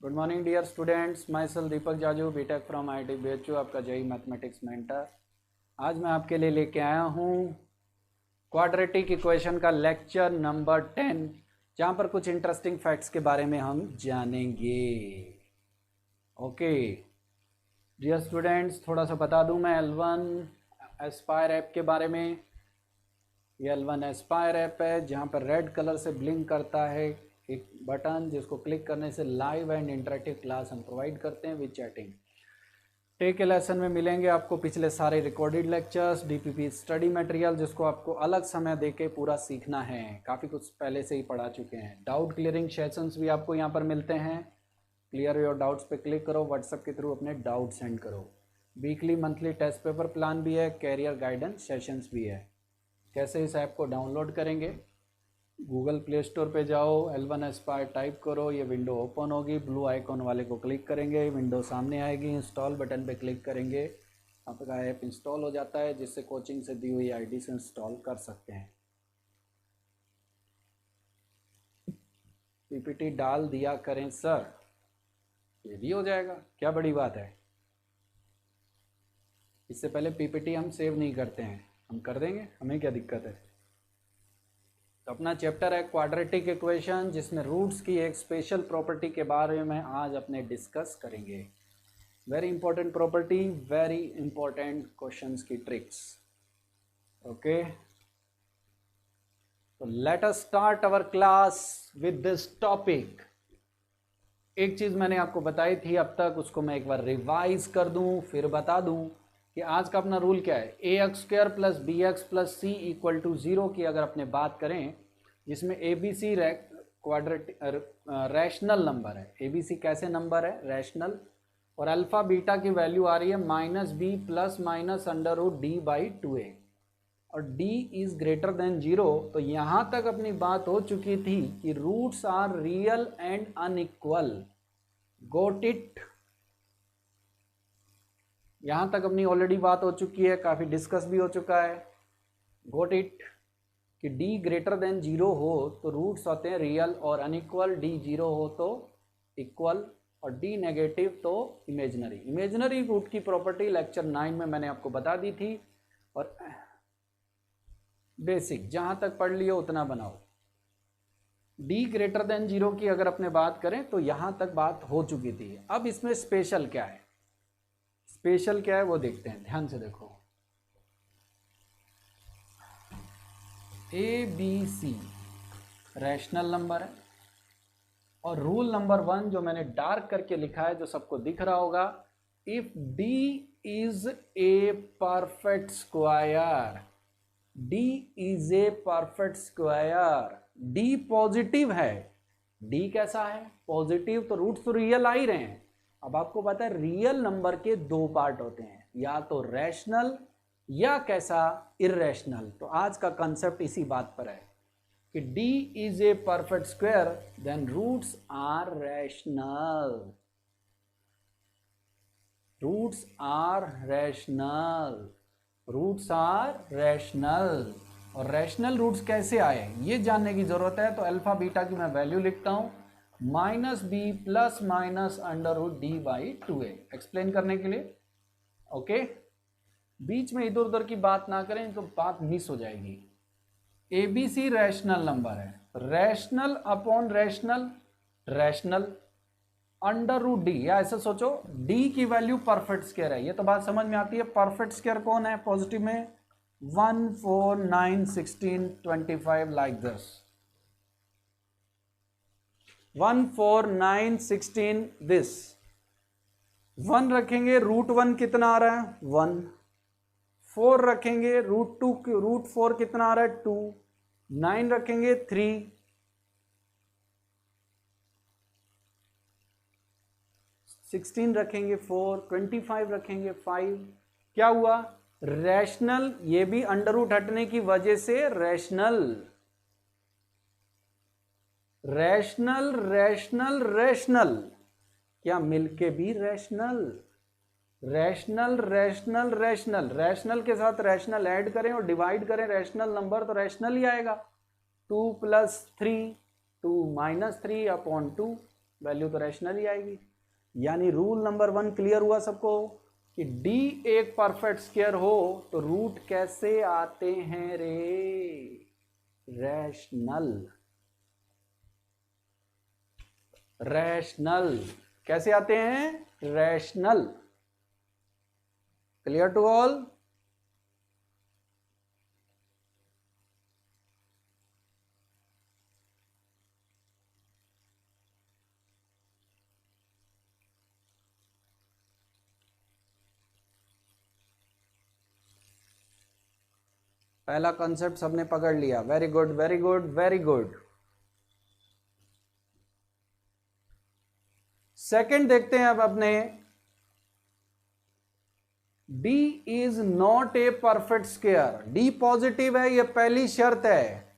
Good morning dear students, myself Deepak Jaju, BTech from IIT BHU, आपका JEE mathematics mentor. आज मैं आपके लिए लेके आया हूँ क्वाड्रेटिक इक्वेशन का लेक्चर नंबर 10, जहाँ पर कुछ इंटरेस्टिंग फैक्ट्स के बारे में हम जानेंगे। ओके डियर स्टूडेंट्स, थोड़ा सा बता दूँ मैं L1 एस्पायर ऐप के बारे में। ये L1 एस्पायर ऐप है जहाँ पर रेड कलर से ब्लिंक करता है एक बटन, जिसको क्लिक करने से लाइव एंड इंटरेक्टिव क्लास हम प्रोवाइड करते हैं विद चैटिंग। टेक के लेसन में मिलेंगे आपको पिछले सारे recorded lectures, DPP study material, जिसको आपको अलग समय देके पूरा सीखना है। काफ़ी कुछ पहले से ही पढ़ा चुके हैं। डाउट क्लियरिंग सेशंस भी आपको यहाँ पर मिलते हैं। क्लियर योर डाउट्स पे क्लिक करो, व्हाट्सएप के थ्रू अपने डाउट सेंड करो। Weekly monthly test paper plan भी है, कैरियर गाइडेंस सेशंस भी है। कैसे इस ऐप को डाउनलोड करेंगे? गूगल प्ले स्टोर पे जाओ, L1 एस्पायर टाइप करो, ये विंडो ओपन होगी। ब्लू आइकॉन वाले को क्लिक करेंगे, विंडो सामने आएगी। इंस्टॉल बटन पे क्लिक करेंगे, आपका ऐप इंस्टॉल हो जाता है, जिससे कोचिंग से दी हुई ID से इंस्टॉल कर सकते हैं। PPT डाल दिया करें सर, ये भी हो जाएगा, क्या बड़ी बात है। इससे पहले PPT हम सेव नहीं करते हैं, हम कर देंगे, हमें क्या दिक्कत है। तो अपना चैप्टर है क्वाड्रेटिक इक्वेशन, जिसमें रूट्स की एक स्पेशल प्रॉपर्टी के बारे में आज अपने डिस्कस करेंगे। Very important property, very important questions की ट्रिक्स। ओके, तो let us start our class with this topic. एक चीज़ मैंने आपको बताई थी अब तक, उसको मैं एक बार रिवाइज कर दूं, फिर बता दूं कि आज का अपना रूल क्या है। ax² + bx + c = 0 की अगर अपने बात करें, जिसमें ABC क्वाड्रेटिक रैशनल नंबर है। ABC कैसे नंबर है? रैशनल। और अल्फ़ा बीटा की वैल्यू आ रही है -b ± √d/2a, और d इज़ ग्रेटर देन 0। तो यहाँ तक अपनी बात हो चुकी थी कि roots are real and unequal. Got it? यहाँ तक अपनी ऑलरेडी बात हो चुकी है, काफ़ी डिस्कस भी हो चुका है। गोट इट कि d ग्रेटर देन 0 हो तो रूट्स होते हैं रियल और अनइक्वल, d 0 हो तो इक्वल, और d नेगेटिव तो इमेजनरी। इमेजनरी रूट की प्रॉपर्टी लेक्चर 9 में मैंने आपको बता दी थी, और बेसिक जहाँ तक पढ़ लियो उतना बनाओ। d ग्रेटर देन 0 की अगर अपने बात करें तो यहाँ तक बात हो चुकी थी। अब इसमें स्पेशल क्या है, स्पेशल क्या है वो देखते हैं, ध्यान से देखो। ABC रैशनल नंबर है, और रूल नंबर 1 जो मैंने डार्क करके लिखा है, जो सबको दिख रहा होगा, if D is a perfect square, D is a perfect square, D positive है। D कैसा है? पॉजिटिव, तो रूट्स तो रियल आ ही रहे हैं। अब आपको पता है रियल नंबर के दो पार्ट होते हैं, या तो रैशनल या कैसा, इर्रेशनल। तो आज का कंसेप्ट इसी बात पर है कि D is a perfect square, then roots are rational. Roots are rational, roots are rational. और रैशनल रूट्स कैसे आए ये जानने की जरूरत है। तो अल्फा बीटा की मैं वैल्यू लिखता हूं -b ± √d/2a, एक्सप्लेन करने के लिए। ओके, बीच में इधर उधर की बात ना करें तो बात मिस हो जाएगी। ABC रैशनल नंबर है, rational upon rational, rational √d, या ऐसे सोचो d की वैल्यू परफेक्ट स्क्वायर है। ये तो बात समझ में आती है। परफेक्ट स्क्वायर कौन है? पॉजिटिव में 1 4 9 16 25, लाइक दिस 1 4 9 16 दिस। 1 रखेंगे, √1 कितना आ रहा है? 1। 4 रखेंगे, √4 कितना आ रहा है? 2। 9 रखेंगे, 3। 16 रखेंगे, 4। 25 रखेंगे, 5। क्या हुआ? रैशनल। ये भी अंडर रूट हटने की वजह से रैशनल, रैशनल रैशनल रैशनल, क्या मिलके भी rational. Rational rational rational, rational के साथ रैशनल ऐड करें और डिवाइड करें रैशनल नंबर तो रैशनल ही आएगा। 2 + 3 2 - 3 / 2, वैल्यू तो रैशनल ही आएगी। यानी रूल नंबर 1 क्लियर हुआ सबको कि डी एक परफेक्ट स्क्वायर हो तो रूट कैसे आते हैं रे? रैशनल। रैशनल कैसे आते हैं? रैशनल। Clear to all? पहला कॉन्सेप्ट सबने पकड़ लिया, very good very good very good. Second देखते हैं अब अपने, D is not a perfect square. D positive है, ये पहली शर्त है।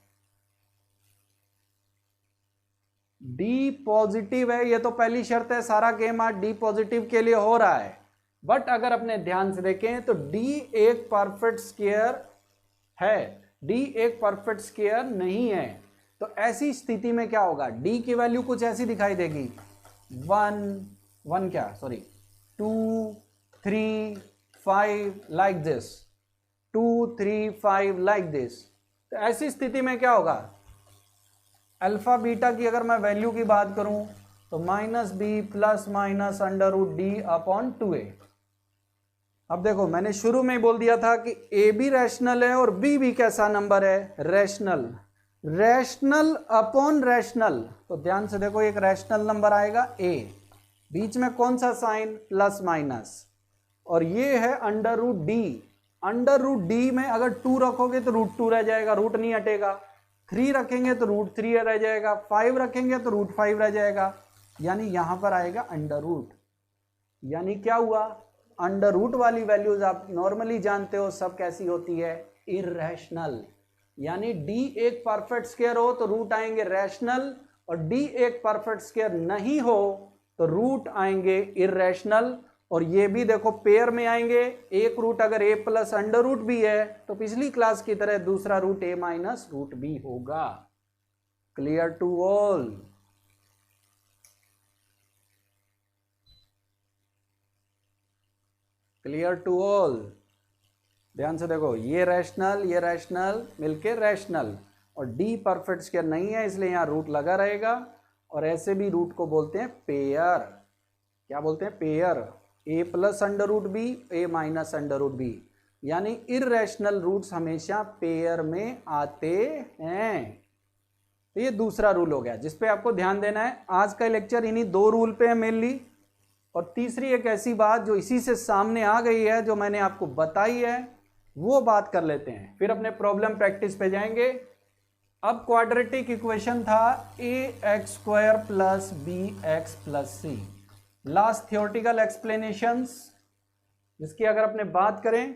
D पॉजिटिव है, ये तो पहली शर्त है। सारा गेम आज D पॉजिटिव के लिए हो रहा है। बट अगर अपने ध्यान से देखें तो D एक परफेक्ट स्क्वायर है, D एक परफेक्ट स्क्वायर नहीं है। तो ऐसी स्थिति में क्या होगा? D की वैल्यू कुछ ऐसी दिखाई देगी, 2 3 5 लाइक दिस, 2 3 5 लाइक दिस। तो ऐसी स्थिति में क्या होगा? अल्फा बीटा की अगर मैं वैल्यू की बात करूं तो -b प्लस माइनस √d/2a। अब देखो, मैंने शुरू में ही बोल दिया था कि a भी रैशनल है और b भी कैसा नंबर है? रैशनल। रैशनल अपॉन रैशनल, तो ध्यान से देखो, एक रैशनल नंबर आएगा a, बीच में कौन सा साइन? प्लस माइनस, और ये है √d। √d में अगर 2 रखोगे तो √2 रह जाएगा, रूट नहीं हटेगा। 3 रखेंगे तो √3 रह जाएगा, 5 रखेंगे तो √5 रह जाएगा। यानी यहां पर आएगा अंडर रूट। यानी क्या हुआ? अंडर रूट वाली वैल्यूज आप नॉर्मली जानते हो सब कैसी होती है? इररेशनल। यानी d एक परफेक्ट स्क्वायर हो तो रूट आएंगे रैशनल, और d एक परफेक्ट स्क्वायर नहीं हो तो रूट आएंगे इररेशनल। और ये भी देखो पेयर में आएंगे, एक रूट अगर a प्लस अंडर रूट भी है तो पिछली क्लास की तरह दूसरा root a minus root B होगा। Clear to all? Clear to all? ध्यान से देखो, ये रैशनल मिलके रैशनल, और d परफेक्ट स्क्वायर नहीं है इसलिए यहां रूट लगा रहेगा। और ऐसे भी रूट को बोलते हैं पेयर। क्या बोलते हैं? Pair. a plus under root B, a minus under root B. यानी इररेशनल रूट्स हमेशा पेयर में आते हैं। तो ये दूसरा रूल हो गया जिस पे आपको ध्यान देना है। आज का लेक्चर इन्हीं 2 रूल पे है मेनली। और तीसरी एक ऐसी बात जो इसी से सामने आ गई है, जो मैंने आपको बताई है, वो बात कर लेते हैं, फिर अपने प्रॉब्लम प्रैक्टिस पे जाएंगे। अब क्वाड्रेटिक इक्वेशन था ax² plus bx plus c। Last theoretical explanations, जिसकी अगर अपने बात करें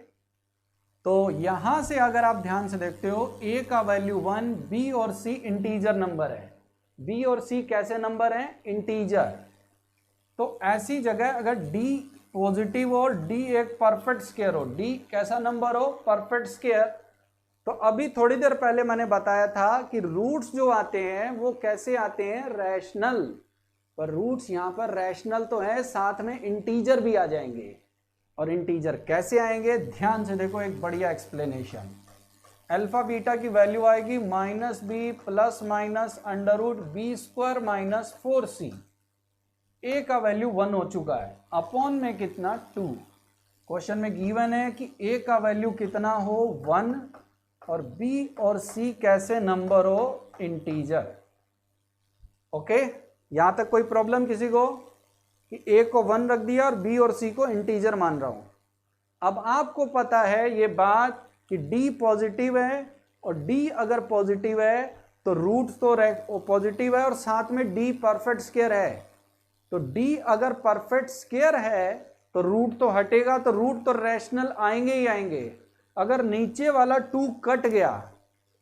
तो यहां से अगर आप ध्यान से देखते हो, a का वैल्यू 1, b और c इंटीजर नंबर है। b और c कैसे नंबर हैं? इंटीजर। तो ऐसी जगह अगर d पॉजिटिव और d एक परफेक्ट स्क्वायर हो, d कैसा नंबर हो? Perfect square. तो अभी थोड़ी देर पहले मैंने बताया था कि रूट्स जो आते हैं वो कैसे आते हैं? रैशनल। पर रूट्स यहां पर रैशनल तो है, साथ में इंटीजर भी आ जाएंगे। और इंटीजर कैसे आएंगे? ध्यान से देखो, एक बढ़िया एक्सप्लेनेशन। अल्फा बीटा की वैल्यू आएगी -b plus minus √b² minus 4c। a का वैल्यू 1 हो चुका है, अपॉन में कितना? 2। क्वेश्चन में गिवन है कि a का वैल्यू कितना हो? 1, और b और c कैसे नंबर हो? इंटीजर। ओके, यहां तक कोई प्रॉब्लम किसी को? कि a को 1 रख दिया और b और c को इंटीजर मान रहा हूं। अब आपको पता है ये बात कि d पॉजिटिव है, और d अगर पॉजिटिव है तो रूट तो पॉजिटिव है और साथ में d परफेक्ट स्क्वायर है। तो d अगर परफेक्ट स्क्वायर है तो रूट तो हटेगा, तो रूट तो रैशनल आएंगे ही आएंगे। अगर नीचे वाला 2 कट गया,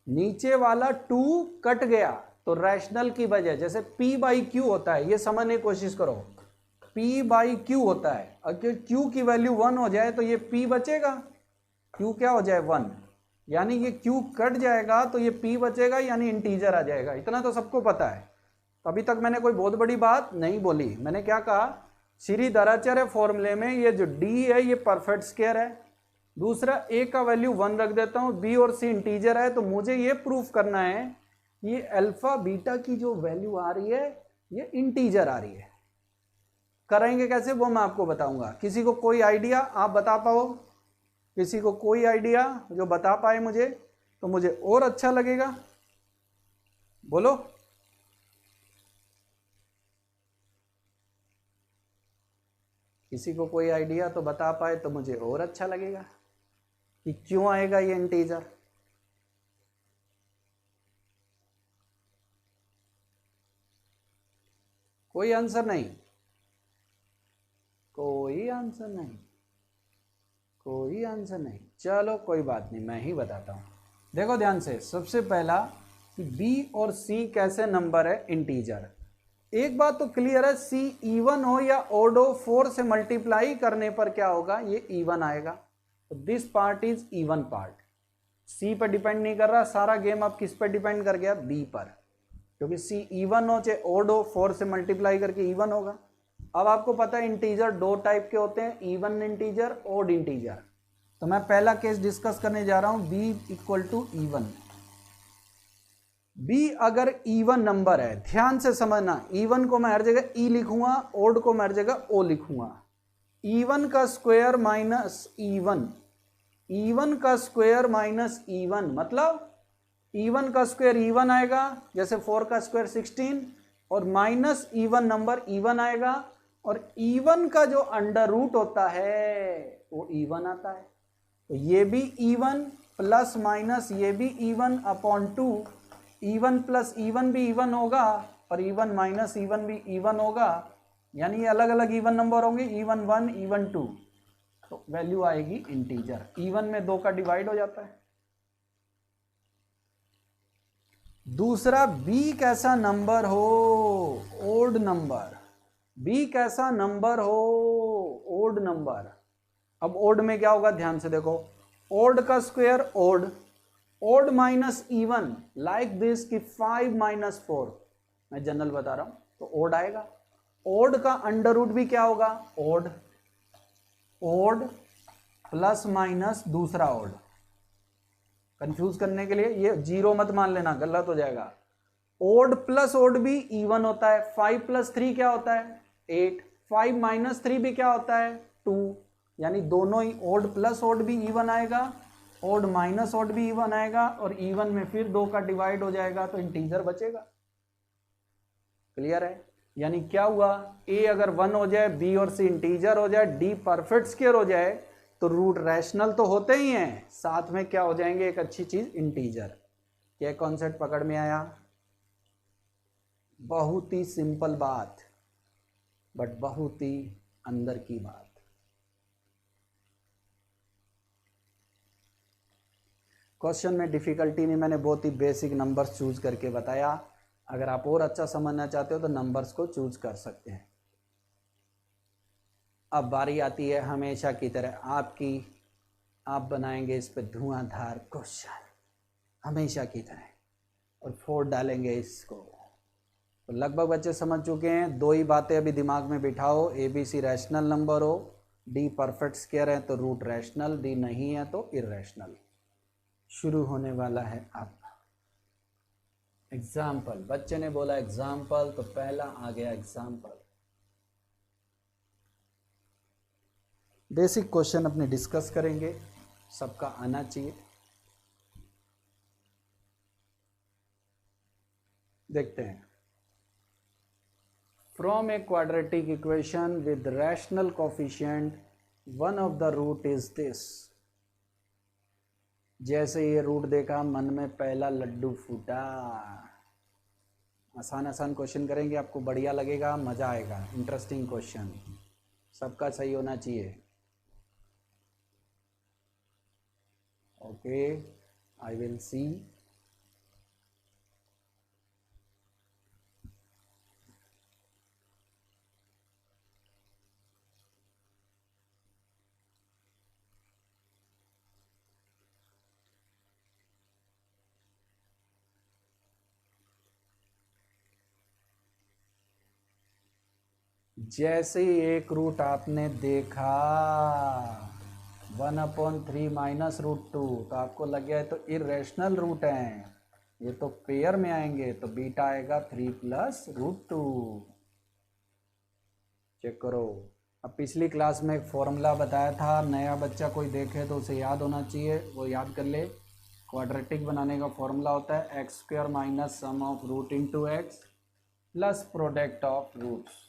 नीचे वाला 2 कट गया तो रैशनल की वजह, जैसे p/q होता है, ये समझने की कोशिश करो। p/q होता है, अगर q की वैल्यू 1 हो जाए तो ये p बचेगा, q क्या हो जाए? 1। यानी ये q कट जाएगा तो ये p बचेगा, यानी इंटीजर आ जाएगा। इतना तो सबको पता है। तो अभी तक मैंने कोई बहुत बड़ी बात नहीं बोली। मैंने क्या कहा, श्रीधराचार्य फॉर्मूले में ये जो डी है ये परफेक्ट स्क्वायर है। दूसरा, ए का वैल्यू 1 रख देता हूं, बी और सी इंटीजर है, तो मुझे ये प्रूफ करना है ये अल्फा बीटा की जो वैल्यू आ रही है ये इंटीजर आ रही है। करेंगे कैसे वो मैं आपको बताऊंगा। किसी को कोई आइडिया आप बता पाओ? किसी को कोई आइडिया जो बता पाए मुझे, तो मुझे और अच्छा लगेगा। बोलो। किसी को कोई आइडिया तो बता पाए तो मुझे और अच्छा लगेगा कि क्यों आएगा ये इंटीजर। कोई आंसर नहीं, कोई आंसर नहीं, कोई आंसर नहीं। चलो कोई बात नहीं, मैं ही बताता हूं। देखो ध्यान से, सबसे पहला कि बी और सी कैसे नंबर है इंटीजर। एक बात तो क्लियर है, सी इवन हो या ओड हो, 4 से मल्टीप्लाई करने पर क्या होगा, ये इवन आएगा। तो this part is even part. C पर डिपेंड नहीं कर रहा, सारा गेम अब किस पर डिपेंड कर गया, बी पर, क्योंकि सी इवन हो चाहे ओड हो, 4 से मल्टीप्लाई करके इवन होगा। अब आपको पता है इंटीजर दो टाइप के होते हैं, इवन इंटीजर, ओड इंटीजर। तो मैं पहला केस डिस्कस करने जा रहा हूं, B equal to even. B अगर इवन नंबर है, ध्यान से समझना, इवन को मैं हर जगह ई लिखूंगा, ओड को मैं हर जगह ओ लिखूंगा। इवन का स्क्वायर माइनस इवन, इवन का स्क्वायर माइनस इवन, मतलब इवन का स्क्वायर इवन आएगा, जैसे 4 का स्क्वायर 16, और माइनस इवन नंबर इवन आएगा, और इवन का जो अंडर रूट होता है वो इवन आता है। तो ये भी इवन प्लस माइनस ये भी even upon 2, even plus even भी इवन होगा, और इवन माइनस इवन भी इवन होगा, यानी ये अलग अलग इवन नंबर होंगे, इवन 1 इवन 2, तो वैल्यू आएगी इंटीजर। इवन में 2 का डिवाइड हो जाता है। दूसरा, बी कैसा नंबर हो, ओड नंबर। बी कैसा नंबर हो, ओड नंबर। अब ओड में क्या होगा, ध्यान से देखो, ओड का square odd, odd minus even, like this कि 5 माइनस 4, मैं जनरल बता रहा हूं, तो ओड आएगा। ओड का अंडर रूट भी क्या होगा, ओड, ओड प्लस माइनस दूसरा ओड। कंफ्यूज करने के लिए ये जीरो मत मान लेना, गलत हो जाएगा। ओड प्लस ओड भी इवन होता है। 5 प्लस 3 क्या होता है, 8। 5 माइनस 3 भी क्या होता है, 2। यानी दोनों ही, ओड प्लस ओड भी इवन आएगा, ओड माइनस ओड भी इवन आएगा, और इवन में फिर 2 का डिवाइड हो जाएगा, तो इंटीजर बचेगा। क्लियर है? यानी क्या हुआ, ए अगर 1 हो जाए, बी और सी इंटीजर हो जाए, डी परफेक्ट स्क्वायर हो जाए, तो रूट रैशनल तो होते ही हैं, साथ में क्या हो जाएंगे, एक अच्छी चीज इंटीजर। क्या कॉन्सेप्ट पकड़ में आया? बहुत ही सिंपल बात, बट बहुत ही अंदर की बात। क्वेश्चन में डिफिकल्टी नहीं, मैंने बहुत ही बेसिक नंबर्स चूज करके बताया। अगर आप और अच्छा समझना चाहते हो तो नंबर्स को चूज कर सकते हैं। अब बारी आती है हमेशा की तरह आपकी, आप बनाएंगे इस पे धुआंधार क्वेश्चन हमेशा की तरह, और फोड़ डालेंगे इसको। तो लगभग बच्चे समझ चुके हैं, 2 ही बातें अभी दिमाग में बिठाओ, A B C rational number हो, डी परफेक्ट स्क्वायर है तो रूट रैशनल, डी नहीं है तो इरैशनल। शुरू होने वाला है अब एग्जाम्पल। बच्चे ने बोला एग्जाम्पल, तो पहला आ गया एग्जाम्पल। बेसिक क्वेश्चन अपने डिस्कस करेंगे, सबका आना चाहिए। देखते हैं। From a quadratic equation with rational coefficient, one of the root is this. जैसे ये रूट देखा, मन में पहला लड्डू फूटा। आसान आसान क्वेश्चन करेंगे, आपको बढ़िया लगेगा, मजा आएगा। इंटरेस्टिंग क्वेश्चन, सबका सही होना चाहिए। Okay, I will see. जैसे ही एक रूट आपने देखा 1/3 माइनस रूट टू, तो आपको लग गया है तो इरेशनल रूट हैं, ये तो पेयर में आएंगे, तो बीटा आएगा 3 प्लस रूट टू। चेक करो। अब पिछली क्लास में एक फॉर्मूला बताया था, नया बच्चा कोई देखे तो उसे याद होना चाहिए, वो याद कर ले। क्वाड्रेटिक बनाने का फॉर्मूला होता है x square minus sum of root into x plus product of roots.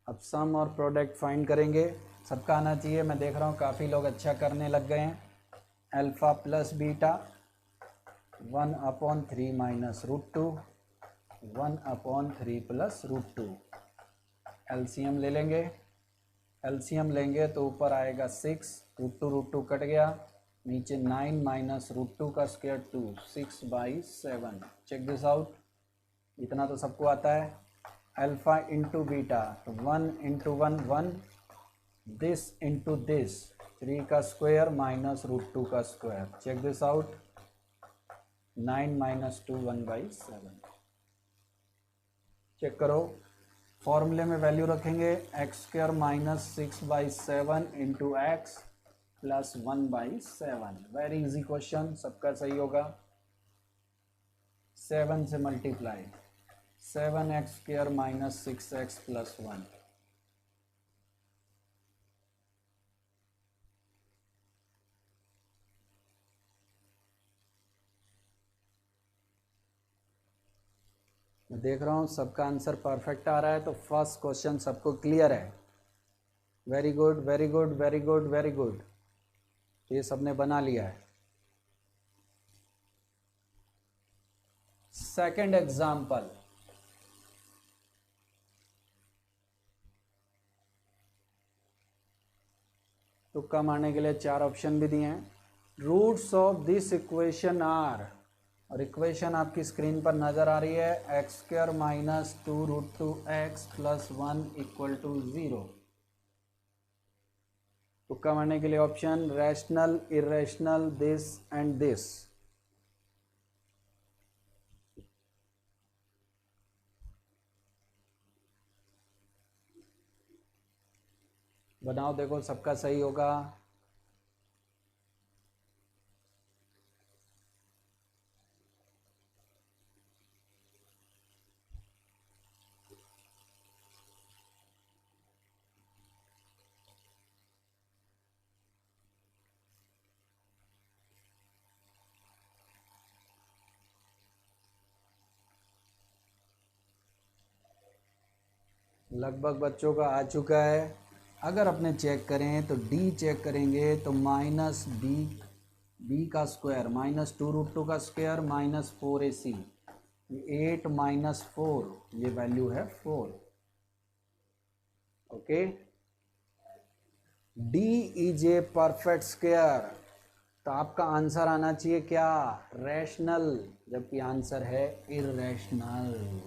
अब सम और प्रोडक्ट फाइंड करेंगे, सबका आना चाहिए। मैं देख रहा हूँ काफ़ी लोग अच्छा करने लग गए हैं। Alpha plus beta 1/3 minus root two 1/3 plus root two. LCM ले लेंगे, एलसीएम लेंगे तो ऊपर आएगा 6, रूट टू कट गया, नीचे 9 माइनस रूट टू का स्क्वायर 2, 6/7। चेक दिस आउट, इतना तो सबको आता है। अल्फा इंटू बीटा तो 1 इंटू 1 1, दिस इंटू दिस 3 का स्क्वायर माइनस रूट टू का square. Check this out, 9 minus 2 1/7। Check करो, फॉर्मूले में वैल्यू रखेंगे x square minus 6/7 into x plus 1/7। Very easy question, सबका सही होगा। 7 से multiply, 7x square minus 6x plus 1। मैं देख रहा हूँ सबका आंसर परफेक्ट आ रहा है, तो फर्स्ट क्वेश्चन सबको क्लियर है। Very good very good very good very good, ये सबने बना लिया है। सेकंड एग्जाम्पल, तुक्का मारने के लिए 4 ऑप्शन भी दिए हैं। Roots of this equation are, और इक्वेशन आपकी स्क्रीन पर नज़र आ रही है, x square minus 2 root 2 x plus 1 equal to 0। तुक्का मारने के लिए option rational, irrational, this and this. बनाओ, देखो सबका सही होगा। लगभग बच्चों का आ चुका है। अगर अपने चेक करें तो डी चेक करेंगे तो माइनस बी का स्क्वायर माइनस 2 रूट 2 का स्क्वायर माइनस 4ac, 8 माइनस 4, ये वैल्यू है 4। Okay, D is a perfect square, तो आपका आंसर आना चाहिए क्या, रैशनल, जबकि आंसर है इरेशनल।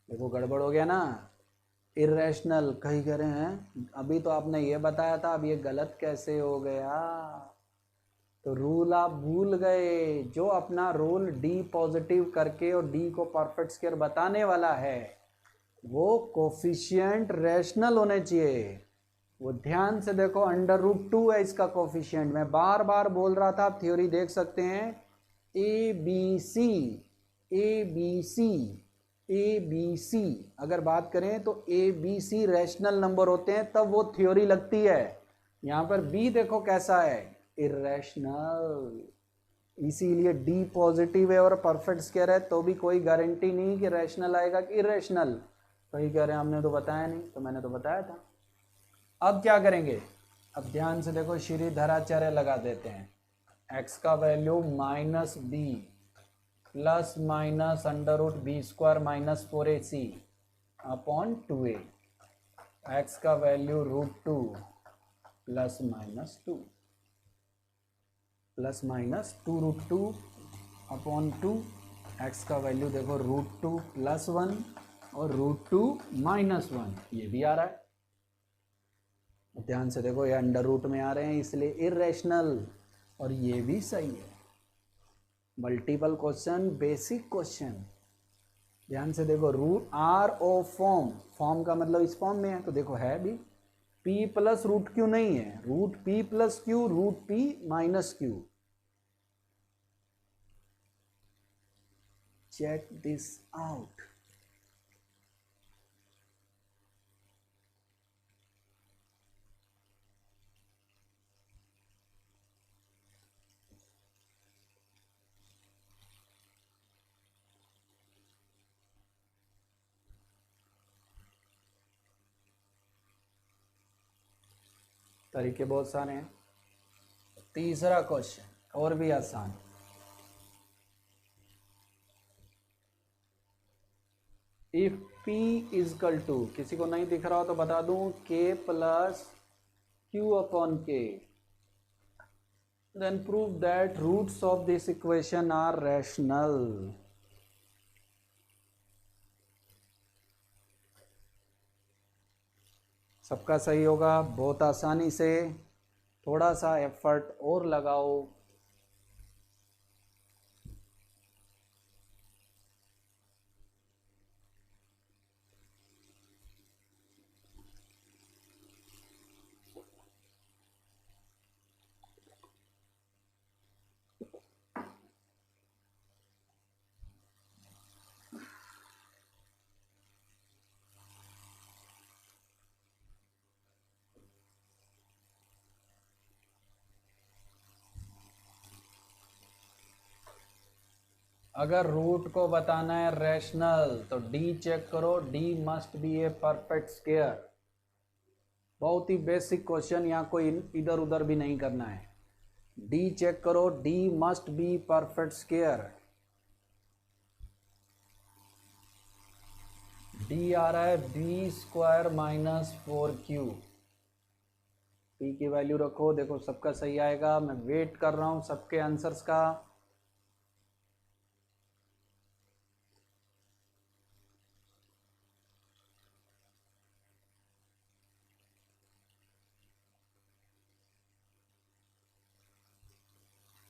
देखो गड़बड़ हो गया ना, इरेशनल कहीं कह रहे हैं, अभी तो आपने ये बताया था, अब ये गलत कैसे हो गया। तो रूल आप भूल गए, जो अपना रूल डी पॉजिटिव करके और डी को परफेक्ट स्क्वायर बताने वाला है, वो कोफिशिएंट रैशनल होने चाहिए। वो ध्यान से देखो, √2 है इसका कोफिशिएंट, मैं बार बार बोल रहा था, आप थ्योरी देख सकते हैं। A B C A B C A B C, अगर बात करें तो A B C rational number होते हैं, तब वो थ्योरी लगती है। यहाँ पर बी देखो कैसा है, इरेशनल, इसीलिए डी पॉजिटिव है और परफेक्ट स्क्वायर है, तो भी कोई गारंटी नहीं कि रैशनल आएगा कि इरेशनल। वही कह रहे हैं, हमने तो बताया नहीं, तो मैंने तो बताया था। अब क्या करेंगे, अब ध्यान से देखो, श्रीधराचार्य लगा देते हैं। x का value minus B plus minus √b² minus 4ac upon 2a, x का value √2 plus minus 2 plus minus 2 √2 upon 2, x का वैल्यू देखो √2 प्लस 1 और √2 माइनस 1, ये भी आ रहा है। ध्यान से देखो, ये अंडर रूट में आ रहे हैं, इसलिए इरेशनल, और ये भी सही है। मल्टीपल क्वेश्चन, बेसिक क्वेश्चन, ध्यान से देखो, root are of form, form का मतलब इस फॉर्म में है, तो देखो है भी। पी प्लस रूट क्यू नहीं है, root P plus Q, root P minus Q. Check this out. तरीके बहुत सारे हैं। तीसरा क्वेश्चन और भी आसान। इफ P इजकल टू, किसी को नहीं दिख रहा हो तो बता दूं, K plus Q upon K, then prove that roots of this equation are rational। सबका सही होगा बहुत आसानी से, थोड़ा सा एफर्ट और लगाओ। अगर रूट को बताना है रैशनल तो डी चेक करो, D must be a perfect square. बहुत ही बेसिक क्वेश्चन, यहाँ कोई इधर उधर भी नहीं करना है। डी चेक करो, D must be perfect square. D आ रहा है B square minus 4Q। P की वैल्यू रखो, देखो सबका सही आएगा। मैं वेट कर रहा हूँ सबके आंसर्स का।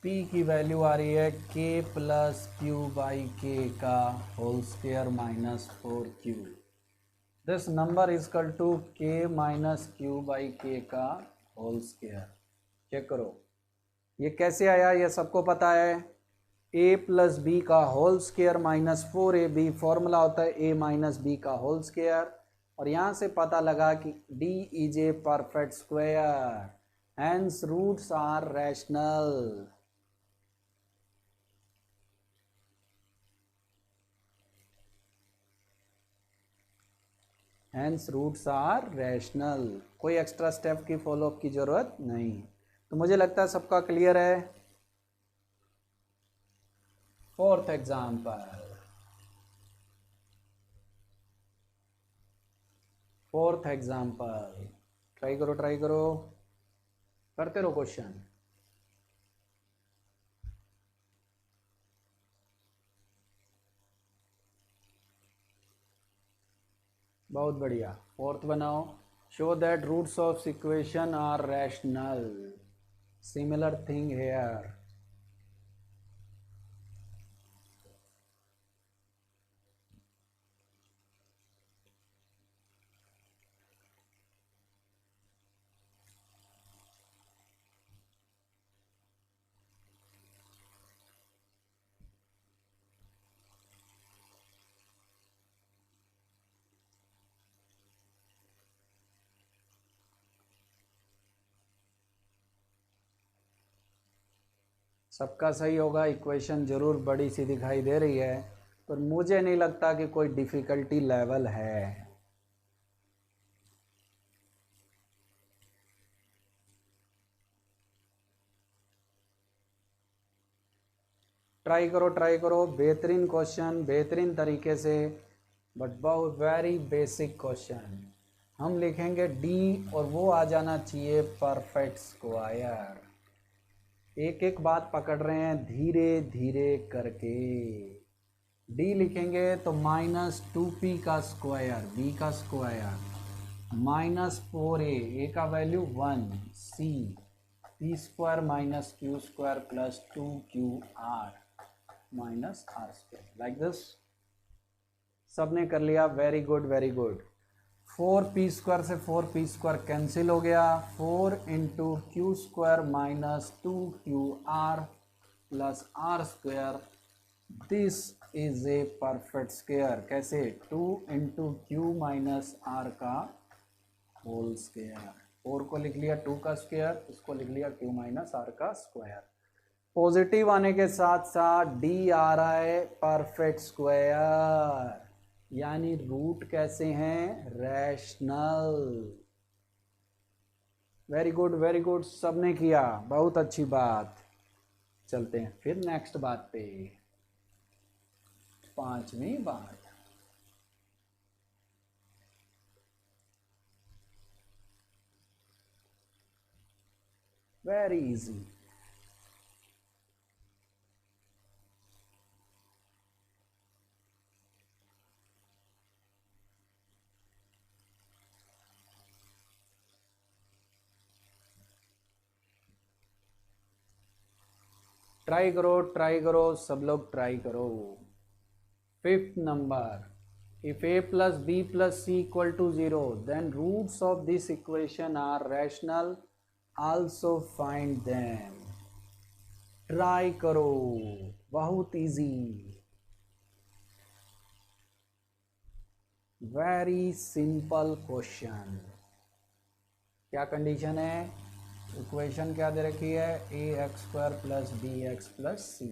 P की वैल्यू आ रही है K plus Q by K का whole square minus 4Q। This number is equal to K minus Q by K का होल स्क्वायर। चेक करो ये कैसे आया, ये सबको पता है। A प्लस बी का whole square minus 4AB, formula होता है A माइनस बी का होल स्क्वायर। और यहाँ से पता लगा कि D is a perfect square, hence roots are rational. Hence roots are rational. कोई एक्स्ट्रा स्टेप की फॉलोअप की जरूरत नहीं। तो मुझे लगता है सबका क्लियर है। Fourth example, fourth example, try करो ट्राई करो, करते रहो क्वेश्चन। बहुत बढ़िया, फोर्थ बनाओ। Show that roots of equation are rational. Similar thing here. सबका सही होगा। इक्वेशन जरूर बड़ी सी दिखाई दे रही है, पर मुझे नहीं लगता कि कोई डिफ़िकल्टी लेवल है। ट्राई करो, बेहतरीन क्वेश्चन, बेहतरीन तरीके से, बट बहुत वेरी बेसिक क्वेश्चन। हम लिखेंगे डी और वो आ जाना चाहिए परफेक्ट स्क्वायर। एक एक बात पकड़ रहे हैं धीरे धीरे करके। डी लिखेंगे तो माइनस 2P का स्क्वायर, बी का स्क्वायर माइनस 4A, का value 1, C P square minus Q square plus 2QR minus R square, like this. सबने कर लिया, very good very good. 4p square से 4p स्क्वायर कैंसिल हो गया, 4 into Q square minus 2qr plus R square, this is a perfect square. कैसे? 2 into Q minus R का whole square. 4 को लिख लिया 2 का स्क्वायर, इसको लिख लिया क्यू माइनस आर का स्क्वायर। पॉजिटिव आने के साथ साथ डी आ रहा है परफेक्ट स्क्वायर, यानी रूट कैसे हैं? रैशनल। वेरी गुड, सबने किया, बहुत अच्छी बात। चलते हैं फिर नेक्स्ट बात पे, 5वीं बात। Very easy. ट्राई करो, सब लोग ट्राई करो। 5th number, if a plus b plus c equal to 0, then roots of this equation are rational, also find them। Try करो, बहुत इजी, वेरी सिंपल क्वेश्चन। क्या कंडीशन है? इक्वेशन क्या दे रखी है? ax square plus B X plus C,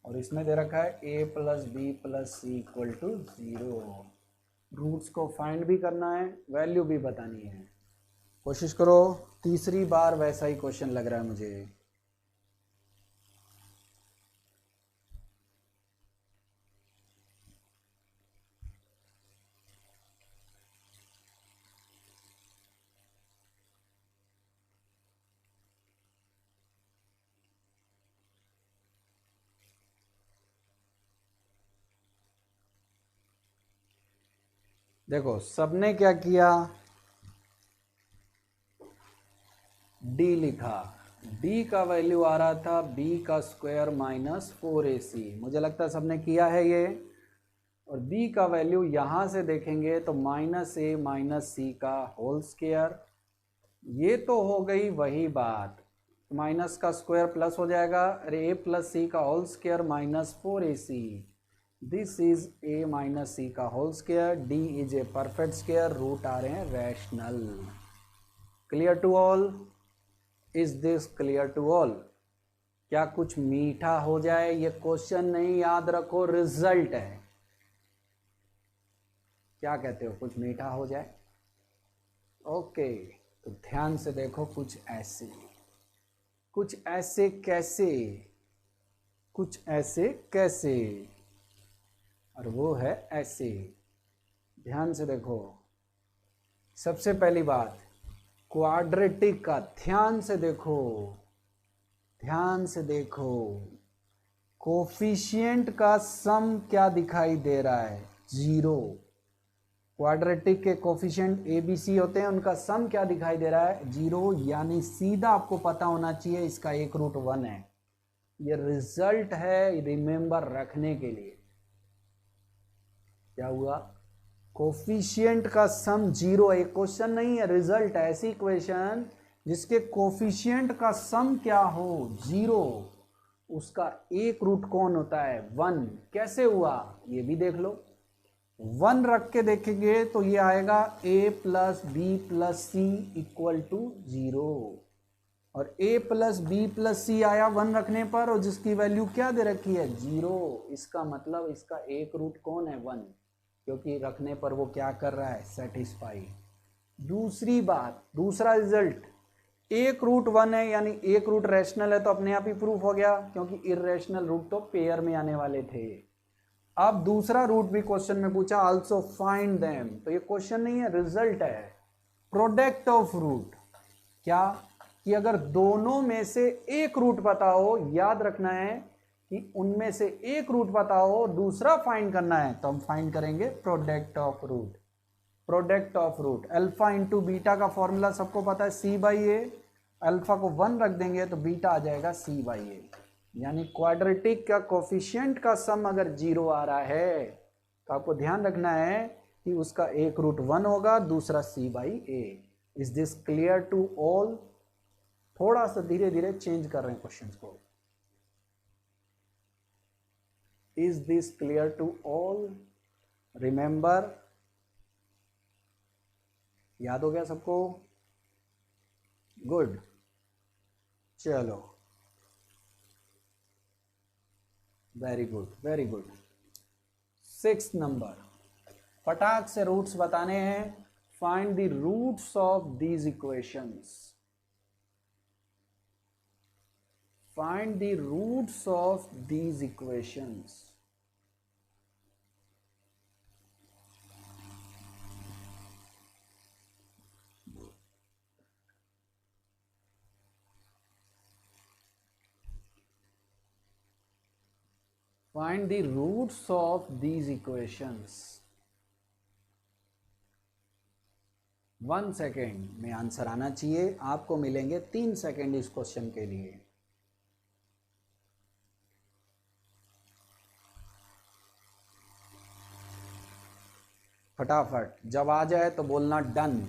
और इसमें दे रखा है a plus B plus C equal to 0। Roots को फाइंड भी करना है, वैल्यू भी बतानी है। कोशिश करो, तीसरी बार वैसा ही क्वेश्चन लग रहा है मुझे। देखो सबने क्या किया, d लिखा, d का वैल्यू आ रहा था b का स्क्वायर माइनस 4ac, मुझे लगता है सबने किया है ये। और b का वैल्यू यहाँ से देखेंगे तो माइनस a माइनस सी का होल स्क्वायर। ये तो हो गई वही बात, माइनस का स्क्वायर प्लस हो जाएगा, अरे a प्लस सी का whole square minus 4ac, this is a minus C का whole square, d is a perfect square, root आ रहे हैं rational. Clear to all? Is this clear to all? क्या कुछ मीठा हो जाए? ये क्वेश्चन नहीं, याद रखो रिजल्ट है। क्या कहते हो, कुछ मीठा हो जाए? ओके, तो ध्यान से देखो, कुछ ऐसे कैसे, कुछ ऐसे कैसे, और वो है ऐसे। ध्यान से देखो, सबसे पहली बात क्वाड्रेटिक का, ध्यान से देखो, कोफिशिएंट का सम क्या दिखाई दे रहा है? 0। क्वाड्रेटिक के कोफिशिएंट ए बी सी होते हैं, उनका सम क्या दिखाई दे रहा है? 0, यानी सीधा आपको पता होना चाहिए इसका एक रूट 1 है। ये रिजल्ट है, रिमेंबर रखने के लिए। क्या हुआ? कोफिशिएंट का सम 0 है, क्वेश्चन नहीं है, रिजल्ट है। ऐसी इक्वेशन जिसके कोफिशिएंट का सम क्या हो? 0, उसका एक रूट कौन होता है? 1। कैसे हुआ ये भी देख लो। 1 रख के देखेंगे तो ये आएगा a plus B plus C equal to 0, और a plus B plus C आया 1 रखने पर, और जिसकी वैल्यू क्या दे रखी है? 0। इसका मतलब इसका एक रूट कौन है? 1, क्योंकि रखने पर वो क्या कर रहा है? सेटिस्फाई। दूसरी बात, दूसरा रिजल्ट, एक रूट 1 है यानी एक रूट रैशनल है, तो अपने आप ही प्रूफ हो गया, क्योंकि इररेशनल रूट तो पेयर में आने वाले थे। अब दूसरा रूट भी क्वेश्चन में पूछा, आल्सो फाइंड देम, तो ये क्वेश्चन नहीं है, रिजल्ट है। प्रोडक्ट ऑफ रूट, क्या कि अगर दोनों में से एक रूट पता हो, याद रखना है कि उनमें से एक रूट पता हो, दूसरा फाइंड करना है, तो हम फाइंड करेंगे product of root. Product of root, alpha into beta का फॉर्मूला सबको पता है, c/a। अल्फा को 1 रख देंगे तो बीटा आ जाएगा c/a। यानी क्वाड्रेटिक का कोफिशिएंट का सम अगर 0 आ रहा है तो आपको ध्यान रखना है कि उसका एक रूट 1 होगा, दूसरा c/a। Is this clear to all? थोड़ा सा धीरे धीरे चेंज कर रहे हैं क्वेश्चंस को। Is this clear to all? Remember, याद हो गया सबको? गुड, चलो, very good very good. 6 number, फटाक से रूट्स बताने हैं। Find the roots of these equations. Find the roots of these equations. Find the roots of these equations. 1 second में आंसर आना चाहिए। आपको मिलेंगे 3 सेकेंड इस क्वेश्चन के लिए। फटाफट जब आ जाए तो बोलना डन।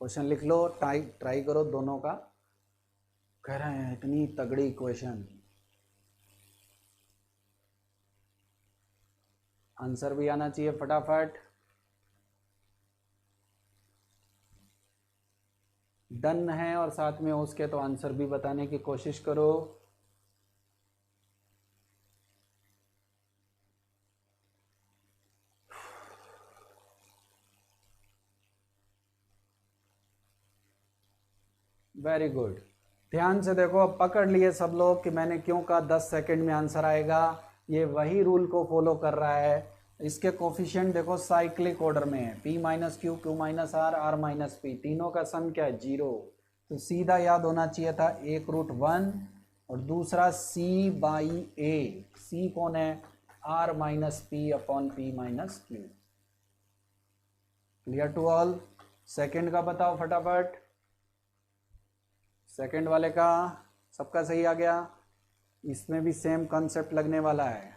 क्वेश्चन लिख लो, ट्राई करो दोनों का। कह रहे हैं इतनी तगड़ी इक्वेशन, आंसर भी आना चाहिए फटाफट। डन है और साथ में उसके तो आंसर भी बताने की कोशिश करो। वेरी गुड, ध्यान से देखो। अब पकड़ लिए सब लोग कि मैंने क्यों कहा 10 सेकंड में आंसर आएगा। ये वही रूल को फॉलो कर रहा है। इसके कोफिशिएंट देखो साइक्लिक ऑर्डर में है, p minus Q, Q minus R, R minus P, तीनों का सम क्या है 0। तो सीधा याद होना चाहिए था एक रूट 1 और दूसरा c/a। c कौन है? r minus P upon P minus Q. Clear to all? Second का बताओ फटाफट। सेकेंड वाले का सबका सही आ गया? इसमें भी सेम कॉन्सेप्ट लगने वाला है।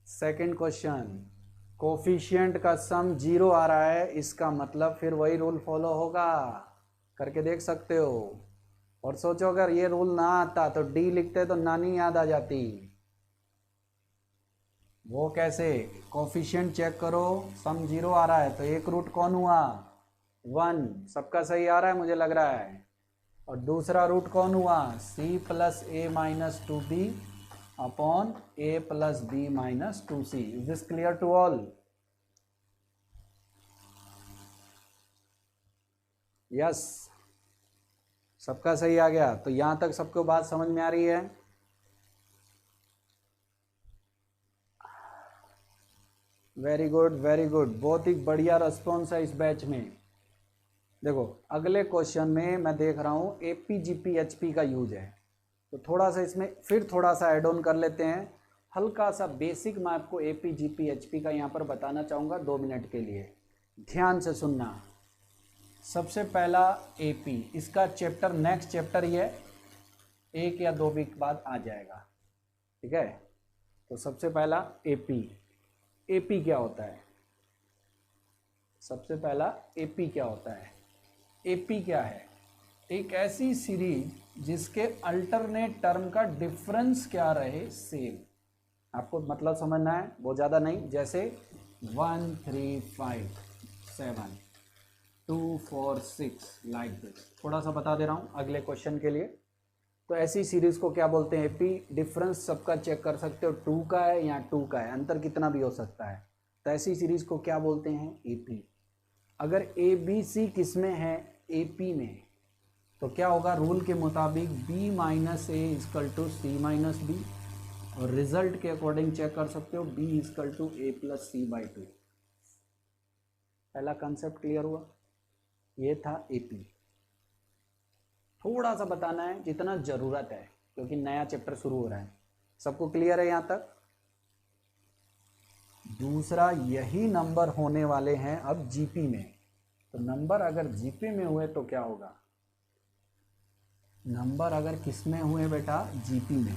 सेकेंड क्वेश्चन, कोफिशिएंट का सम 0 आ रहा है, इसका मतलब फिर वही रूल फॉलो होगा। करके देख सकते हो। और सोचो अगर ये रूल ना आता तो डी लिखते तो नानी याद आ जाती। वो कैसे? कोफिशिएंट चेक करो, सम 0 आ रहा है तो एक रूट कौन हुआ? 1। सबका सही आ रहा है मुझे लग रहा है। और दूसरा रूट कौन हुआ? c plus a minus 2b upon a plus b minus 2c। Is this clear to all? Yes, सबका सही आ गया। तो यहां तक सबको बात समझ में आ रही है? वेरी गुड वेरी गुड, बहुत ही बढ़िया रिस्पॉन्स है इस बैच में। देखो अगले क्वेश्चन में मैं देख रहा हूँ APGPHP का यूज है, तो थोड़ा सा इसमें फिर थोड़ा सा ऐड ऑन कर लेते हैं। हल्का सा बेसिक मैं आपको APGPHP का यहाँ पर बताना चाहूँगा 2 मिनट के लिए। ध्यान से सुनना। सबसे पहला AP, इसका चैप्टर नेक्स्ट चैप्टर ये 1 या 2 वीक बाद आ जाएगा, ठीक है। तो सबसे पहला AP क्या होता है? सबसे पहला AP क्या होता है? AP क्या है? एक ऐसी सीरीज जिसके अल्टरनेट टर्म का डिफरेंस क्या रहे सेम। आपको मतलब समझना है, बहुत ज़्यादा नहीं। जैसे 1 3 5 7 2 4 6 लाइक दिस। थोड़ा सा बता दे रहा हूँ अगले क्वेश्चन के लिए। तो ऐसी सीरीज को क्या बोलते हैं? AP। डिफरेंस सबका चेक कर सकते हो, 2 का है या 2 का है, अंतर कितना भी हो सकता है। तो ऐसी सीरीज को क्या बोलते हैं? AP। अगर ABC किस में है? AP में। तो क्या होगा? रूल के मुताबिक B minus A equal to C minus B, और रिजल्ट के अकॉर्डिंग चेक कर सकते हो B equal to A plus C/2। पहला कंसेप्ट क्लियर हुआ? ये था AP। थोड़ा सा बताना है जितना ज़रूरत है, क्योंकि नया चैप्टर शुरू हो रहा है। सबको क्लियर है यहाँ तक? दूसरा, यही नंबर होने वाले हैं अब GP में। तो नंबर अगर GP में हुए तो क्या होगा? नंबर अगर किस में हुए बेटा, जीपी में।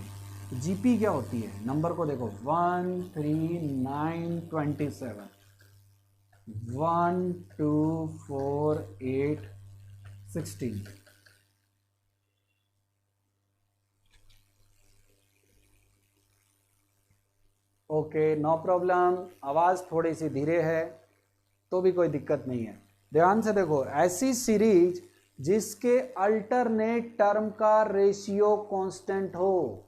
तो जीपी क्या होती है, नंबर को देखो 13927, 12486। Okay, no problem. आवाज़ थोड़ी सी धीरे है तो भी कोई दिक्कत नहीं है। ध्यान से देखो, ऐसी सीरीज जिसके अल्टरनेट टर्म का रेशियो कांस्टेंट हो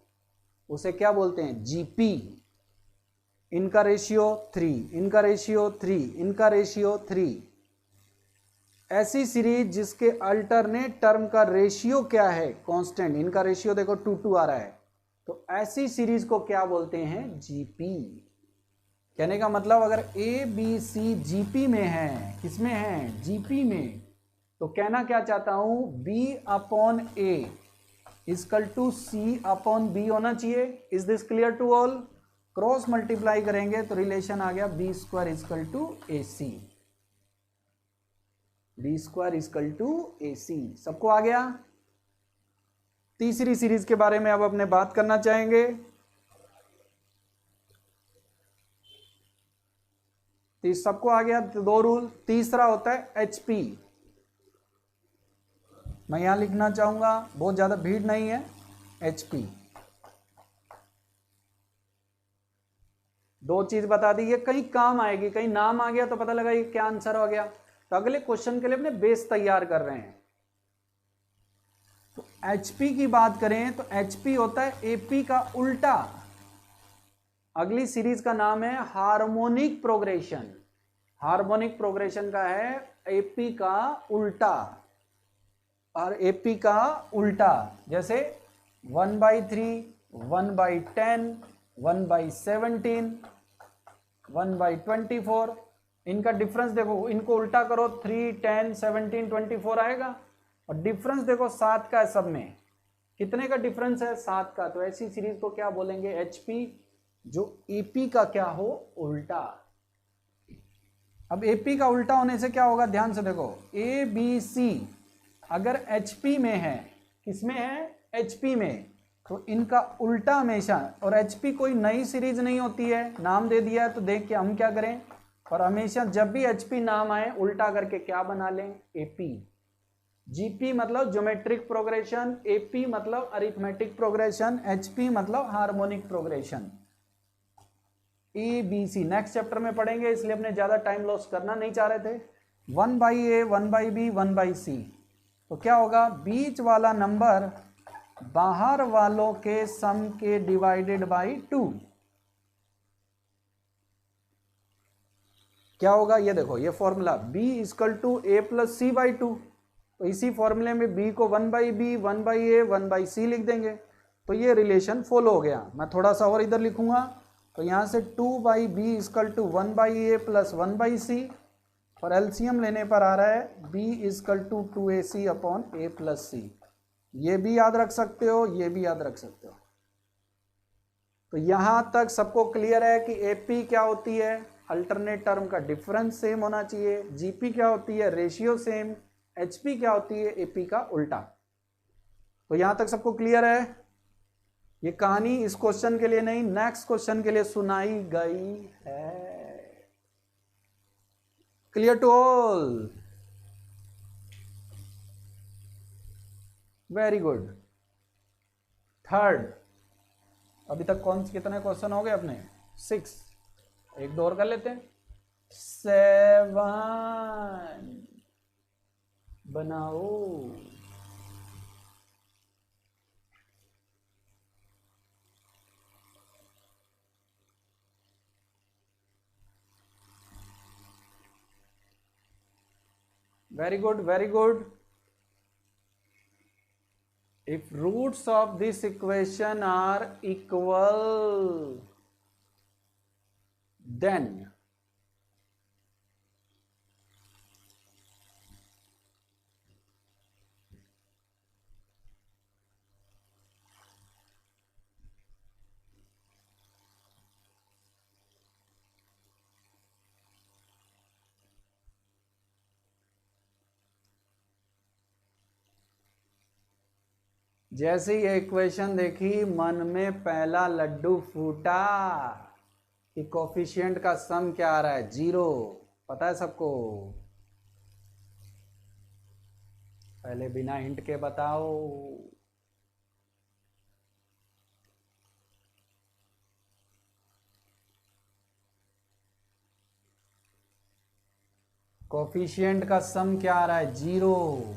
उसे क्या बोलते हैं, जीपी। इनका रेशियो 3, इनका रेशियो 3, इनका रेशियो 3। ऐसी सीरीज जिसके अल्टरनेट टर्म का रेशियो क्या है, कांस्टेंट। इनका रेशियो देखो 2 आ रहा है, तो ऐसी सीरीज को क्या बोलते हैं, जीपी। कहने का मतलब अगर ए बी सी जीपी में है, किसमें है, जीपी में, तो कहना क्या चाहता हूं, B upon A equal to C upon B होना चाहिए। Is this clear to all. Cross multiply करेंगे तो रिलेशन आ गया B square equal to A C, B square equal to A C. सबको आ गया। तीसरी सीरीज के बारे में अब अपने बात करना चाहेंगे। सबको आ गया, तो 2 रूल। तीसरा होता है एचपी। मैं यहां लिखना चाहूंगा, बहुत ज्यादा भीड़ नहीं है, एचपी। 2 चीज बता दी, ये कहीं काम आएगी, कहीं नाम आ गया तो पता लगा ये क्या आंसर हो गया। तो अगले क्वेश्चन के लिए अपने बेस तैयार कर रहे हैं। तो एचपी की बात करें तो एचपी होता है एपी का उल्टा। अगली सीरीज का नाम है हार्मोनिक प्रोग्रेशन। हार्मोनिक प्रोग्रेशन का है एपी का उल्टा, और एपी का उल्टा जैसे 1/3, 1/10, 1/17, 1/24। इनका डिफरेंस देखो, इनको उल्टा करो 3, 10, 17, 24 आएगा। और डिफरेंस देखो 7 का है सब में। कितने का डिफरेंस है, 7 का। तो ऐसी सीरीज को क्या बोलेंगे, एचपी, जो एपी का क्या हो, उल्टा। अब एपी का उल्टा होने से क्या होगा, ध्यान से देखो, ए बी सी अगर एचपी में है, किसमें है, एचपी में, तो इनका उल्टा हमेशा, और एचपी कोई नई सीरीज नहीं होती है, नाम दे दिया है तो देख के हम क्या करें, और हमेशा जब भी एचपी नाम आए उल्टा करके क्या बना लें, एपी। जीपी मतलब ज्योमेट्रिक प्रोग्रेशन, एपी मतलब अरिथमेटिक प्रोग्रेशन, एचपी मतलब harmonic progression. A B C next chapter में पढ़ेंगे, इसलिए अपने ज्यादा टाइम लॉस करना नहीं चाह रहे थे। 1/a, 1/b, 1/c, तो क्या होगा, बीच वाला नंबर बाहर वालों के सम के डिवाइडेड बाई 2। क्या होगा, ये देखो, ये formula b equal to a plus C by 2। तो इसी फॉर्मूले में b को 1/b, 1/a, 1/c लिख देंगे, तो ये रिलेशन फॉलो हो गया। मैं थोड़ा सा और इधर लिखूंगा, तो यहां से 2/b equal to 1/a plus 1/c, और एलसीएम लेने पर आ रहा है b equal to 2ac upon a plus C. ये भी याद रख सकते हो, ये भी याद रख सकते हो। तो यहां तक सबको क्लियर है कि एपी क्या होती है, अल्टरनेट टर्म का डिफरेंस सेम होना चाहिए। जीपी क्या होती है, रेशियो सेम। एचपी क्या होती है, एपी का उल्टा। तो यहां तक सबको क्लियर है। ये कहानी इस क्वेश्चन के लिए नहीं, नेक्स्ट क्वेश्चन के लिए सुनाई गई है। Clear to all, very good. Third, अभी तक कितने क्वेश्चन हो गए अपने, 6। एक दो और कर लेते हैं, 7 बनाओ। Very good, very good. If roots of this equation are equal, then जैसे ही इक्वेशन देखी मन में पहला लड्डू फूटा कि कोफिशिएंट का सम क्या आ रहा है, 0। पता है सबको? पहले बिना हिंट के बताओ। कोफिशिएंट का सम क्या आ रहा है, 0।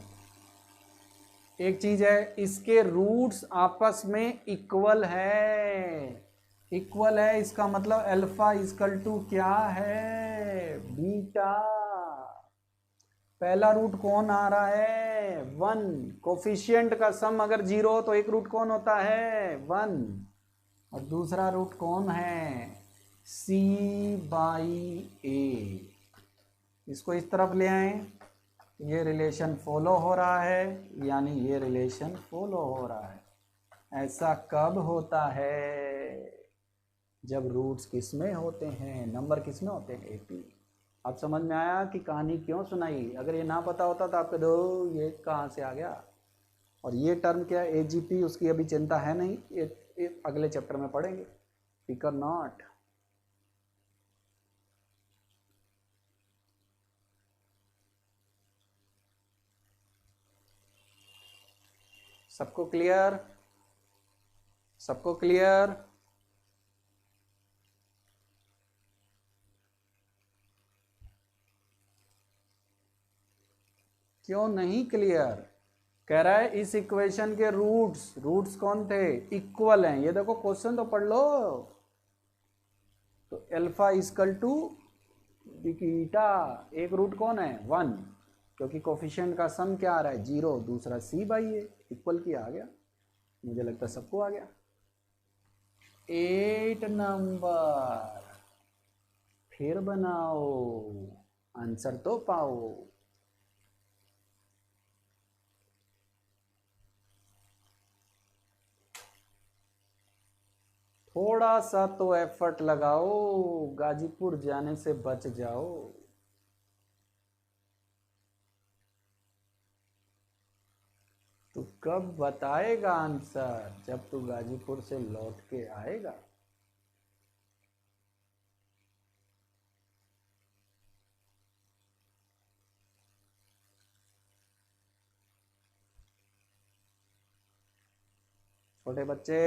एक चीज है, इसके रूट्स आपस में इक्वल है। इक्वल है इसका मतलब अल्फा इक्वल टू क्या है, बीटा। पहला रूट कौन आ रहा है, 1। कोफिशिएंट का सम अगर 0 हो तो एक रूट कौन होता है, 1। और दूसरा रूट कौन है, C/A। इसको इस तरफ ले आए, ये रिलेशन फॉलो हो रहा है, यानी ये रिलेशन फॉलो हो रहा है। ऐसा कब होता है, जब रूट्स किस में होते हैं, नंबर किस में होते हैं, AP। आप समझ में आया कि कहानी क्यों सुनाई? अगर ये ना पता होता तो आपके दो ये कहाँ से आ गया। और ये टर्म क्या है, AGP, उसकी अभी चिंता है नहीं, ये अगले चैप्टर में पढ़ेंगे। फिकर नॉट। सबको क्लियर? सबको क्लियर? क्यों नहीं क्लियर? कह रहा है इस इक्वेशन के रूट्स कौन थे, इक्वल हैं। ये देखो क्वेश्चन तो पढ़ लो। तो अल्फा इक्वल टू बीटा, एक रूट कौन है, 1, क्योंकि कोफिशिएंट का सम क्या आ रहा है, 0। दूसरा C/A, इक्वल किया, आ गया। मुझे लगता है सबको आ गया। 8 नंबर, फिर बनाओ, आंसर तो पाओ। थोड़ा सा तो एफर्ट लगाओ, गाजीपुर जाने से बच जाओ। तू कब बताएगा आंसर, जब तू गाजीपुर से लौट के आएगा। छोटे बच्चे,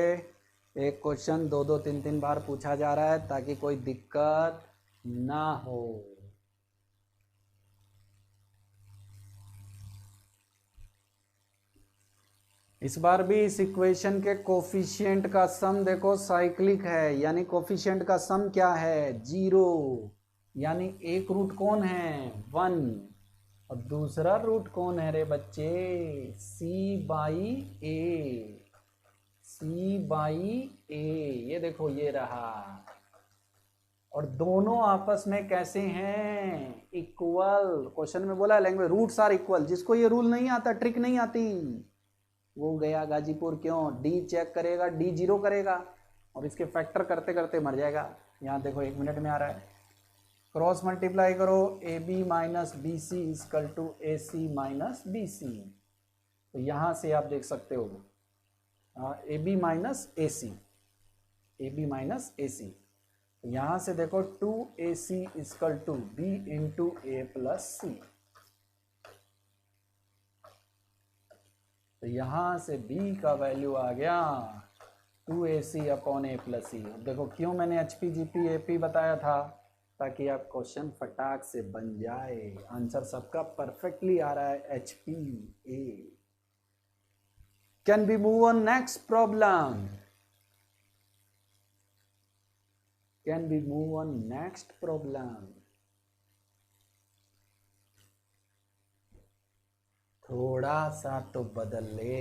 एक क्वेश्चन 2-2 3-3 बार पूछा जा रहा है ताकि कोई दिक्कत ना हो। इस बार भी इस इक्वेशन के कोफिशिएंट का सम देखो साइक्लिक है, यानी कोफिशिएंट का सम क्या है, 0। यानी एक रूट कौन है, 1। और दूसरा रूट कौन है रे बच्चे, C/A। C/A, ये देखो ये रहा। और दोनों आपस में कैसे हैं, इक्वल। क्वेश्चन में बोला है लैंग्वेज रूट्स आर इक्वल। जिसको ये रूल नहीं आता, ट्रिक नहीं आती, वो गया गाजीपुर। क्यों, D चेक करेगा, D 0 करेगा और इसके फैक्टर करते करते मर जाएगा। यहाँ देखो 1 मिनट में आ रहा है। क्रॉस मल्टीप्लाई करो, AB minus BC equal to AC minus BC। तो यहाँ से आप देख सकते हो AB माइनस AC। यहाँ से देखो 2AC equal to B into A plus C। तो यहाँ से B का वैल्यू आ गया 2AC upon A plus C। देखो क्यों मैंने HP GP AP बताया था, ताकि आप क्वेश्चन फटाक से बन जाए। आंसर सबका परफेक्टली आ रहा है, HP A। Can be move on next problem? Can we move on next problem? थोड़ा सा तो बदल ले।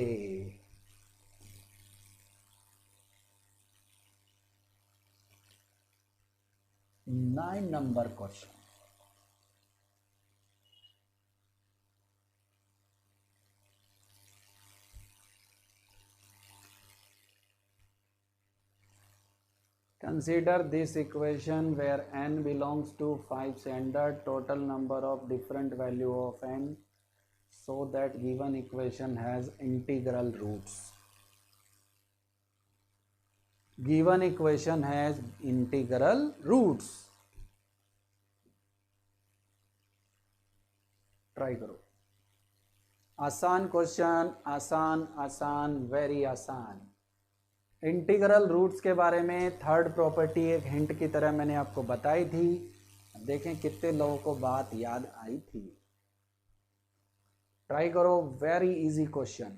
9 number question. Consider this equation where n belongs to 5 standard total number of different value of n, so that given equation has integral roots. Given equation has integral roots. Try करो, आसान question, आसान आसान, very आसान। Integral roots के बारे में third property एक hint की तरह मैंने आपको बताई थी। देखें कितने लोगों को बात याद आई थी। ट्राई करो, वेरी इजी क्वेश्चन।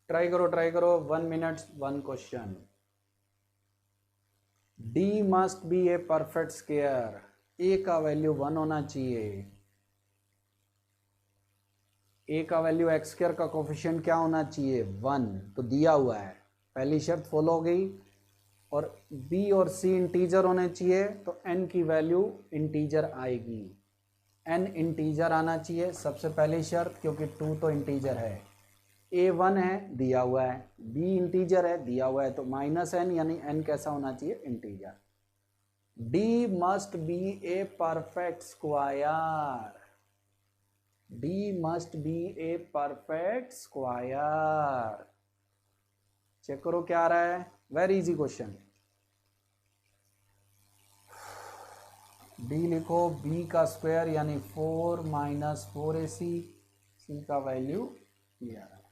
ट्राई करो 1 minute 1 question. D must be a perfect square. A का वैल्यू 1 होना चाहिए। ए का वैल्यू एक्स स्क्वायर का कोफिशिएंट क्या होना चाहिए 1, तो दिया हुआ है, पहली शर्त फॉलो हो गई। और बी और सी इंटीजर होने चाहिए, तो एन की वैल्यू इंटीजर आएगी। एन इंटीजर आना चाहिए सबसे पहली शर्त, क्योंकि 2 तो इंटीजर है। ए 1 है दिया हुआ है, बी इंटीजर है दिया हुआ है, तो -n यानी n कैसा होना चाहिए integer. D must be a perfect square. D must be a perfect square. Check करो क्या आ रहा है, वेरी इजी क्वेश्चन। डी लिखो, बी का स्क्वायर यानी 4 - 4ac, सी का वैल्यू ये आ रहा है।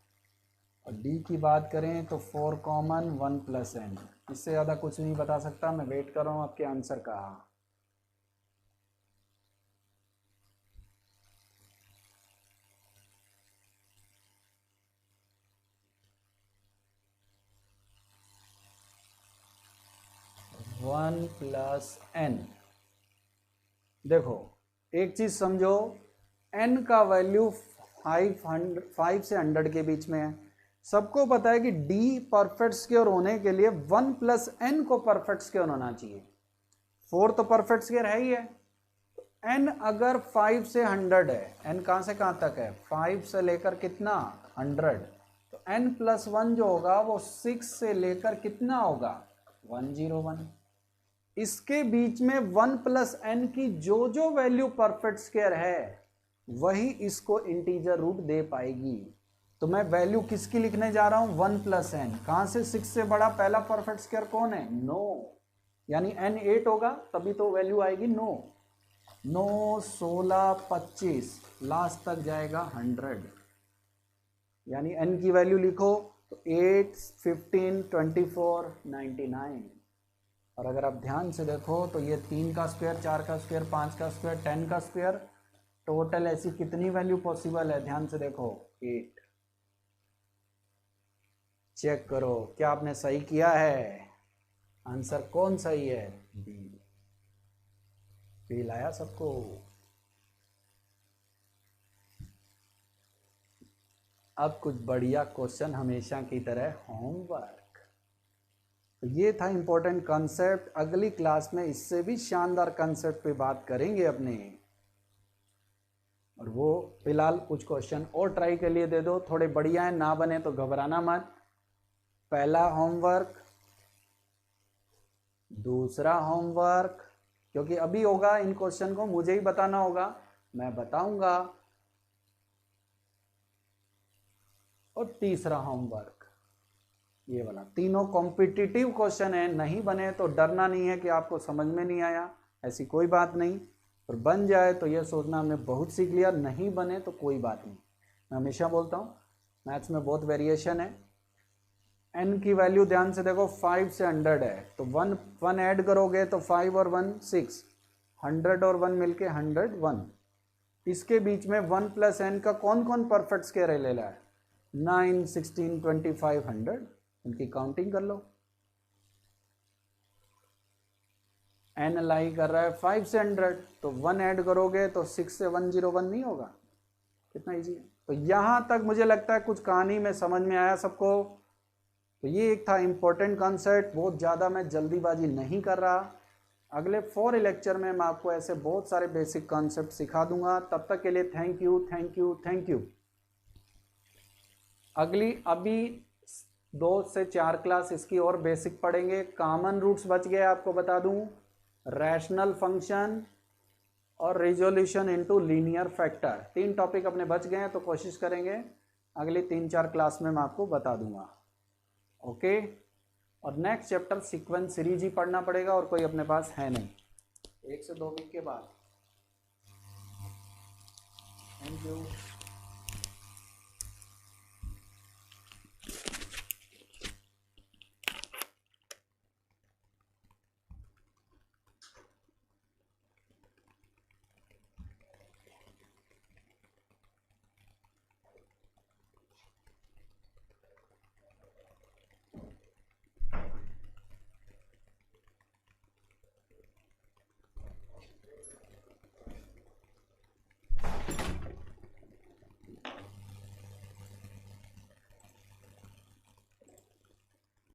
और डी की बात करें तो 4 कॉमन 1 + n। इससे ज़्यादा कुछ नहीं बता सकता। मैं वेट कर रहा हूँ आपके आंसर का। One plus n। देखो एक चीज समझो, n का वैल्यू 5 से 100 के बीच में है। सबको पता है कि d परफेक्ट स्क्वायर होने के लिए 1 + n को परफेक्ट स्क्वायर होना चाहिए। 4 तो परफेक्ट स्क्वायर है ही है। n अगर 5 से 100 है, n कहां से कहां तक है 5 से लेकर कितना 100, तो n + 1 जो होगा वो 6 से लेकर कितना होगा 101। इसके बीच में 1 + n की जो जो वैल्यू परफेक्ट स्क्वायर है वही इसको इंटीजर रूट दे पाएगी। तो मैं वैल्यू किसकी लिखने जा रहा हूं 1 + n। कहां से 6 से बड़ा पहला परफेक्ट स्क्वायर कौन है 9, यानी n 8 होगा तभी तो वैल्यू आएगी 9। 9 16 25 लास्ट तक जाएगा 100, यानी n की वैल्यू लिखो तो 8 15 24 99। और अगर आप ध्यान से देखो तो ये 3 का स्क्वायर, 4 का स्क्वायर, 5 का स्क्वायर, 10 का स्क्वायर, टोटल ऐसी कितनी वैल्यू पॉसिबल है, ध्यान से देखो 8। चेक करो क्या आपने सही किया है, आंसर कौन सही है बी। फील आया सबको। अब कुछ बढ़िया क्वेश्चन हमेशा की तरह होमवर्क। तो ये था इंपॉर्टेंट कॉन्सेप्ट। अगली क्लास में इससे भी शानदार कॉन्सेप्ट पे बात करेंगे अपने। और वो फिलहाल कुछ क्वेश्चन और ट्राई के लिए दे दो, थोड़े बढ़िया हैं, ना बने तो घबराना मत। पहला होमवर्क, दूसरा होमवर्क, क्योंकि अभी होगा इन क्वेश्चन को मुझे ही बताना होगा, मैं बताऊंगा। और तीसरा होमवर्क ये वाला। तीनों कॉम्पिटिटिव क्वेश्चन है, नहीं बने तो डरना नहीं है कि आपको समझ में नहीं आया, ऐसी कोई बात नहीं। और बन जाए तो यह सोचना हमने बहुत सीख लिया, नहीं बने तो कोई बात नहीं। मैं हमेशा बोलता हूँ मैथ्स में बहुत वेरिएशन है। n की वैल्यू ध्यान से देखो 5 से 100 है, तो 1 ऐड करोगे तो 5 और 1 6, 100 और 1 मिलके 101। इसके बीच में 1 + n का कौन कौन परफेक्ट स्क्वायर ले रहा है 9 16 25 100, उनकी काउंटिंग कर लो। n लाई कर रहा है 5 से 100, तो 1 ऐड करोगे तो 6 से 101 नहीं होगा। कितना इजी है। तो यहां तक मुझे लगता है कुछ कहानी में समझ में आया सबको। तो ये एक था इंपॉर्टेंट कॉन्सेप्ट, बहुत ज़्यादा मैं जल्दीबाजी नहीं कर रहा। अगले 4 लेक्चर में मैं आपको ऐसे बहुत सारे बेसिक कॉन्सेप्ट सिखा दूंगा। तब तक के लिए thank you thank you thank you. अभी 2 से 4 क्लास इसकी और बेसिक पढ़ेंगे। कॉमन रूट्स बच गए आपको बता दूं, रैशनल फंक्शन और resolution into linear factor. 3 topic अपने बच गए हैं, तो कोशिश करेंगे अगली 3-4 क्लास में मैं आपको बता दूंगा। ओके, और नेक्स्ट चैप्टर सीक्वेंस सीरीज ही पढ़ना पड़ेगा और कोई अपने पास है नहीं, 1 से 2 वीक के बाद। Thank you.